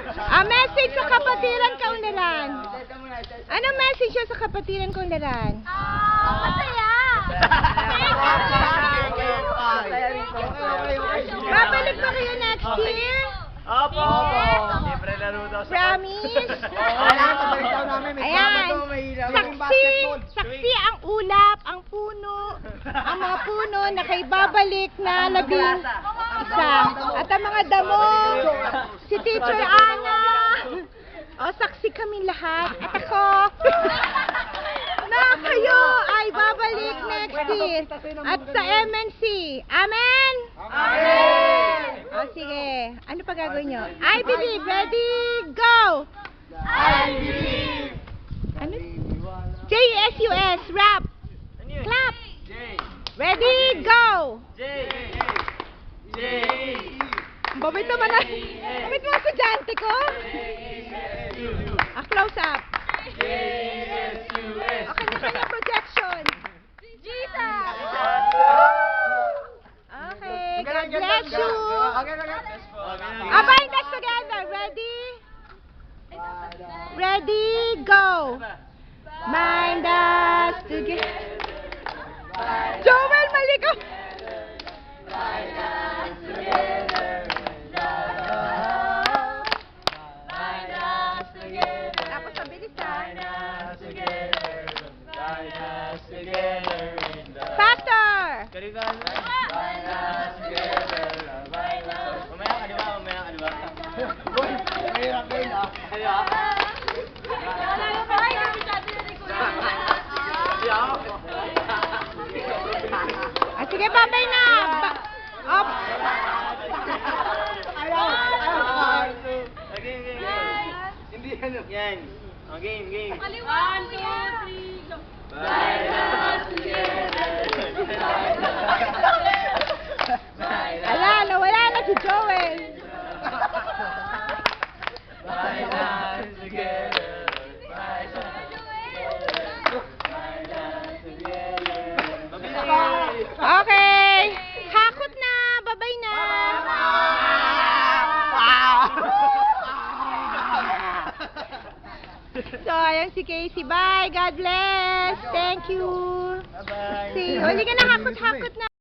Message sa kapatiran kaunlaran. Ano message sa kapatiran kaunlaran? Masaya! Babalik ba kayo next year? Opo! Libre laro daw sa Promise? Ayan. Saksi ang ulap, ang puno, ang mga puno na kay babalik na labing isa. At ang mga damo, si Teacher Ana. O, saksi kami lahat. At ako, na kayo ay babalik next year. At sa MNC. Amen? Amen! O, sige. Ano pa gagawin nyo? I believe. Ready? Go! I believe! Ano? J-S-U-S. Rap. Clap. J! Ready? Go! J! J! Ang babait naman na. Babait mga estudyante ko. Close up. J-S-U-S! O, kanya-kanya projection. Jesus! Okay. God bless you. Okay. Bind us together. Ready? Ready? Go. Bind us together. Joel, mali ko. Tapos ang bilis Faster. Mamaya ka di ba? Sige, babay na. Up. Hindi ano. Yan. Game. 1, 2, 3, go! Nawala na si Joel. Okay. Hakot na. Babay na. So, ayan si Casey. Bye. God bless. Thank you. Bye-bye. See you. Hindi ka na hakot-hakot na.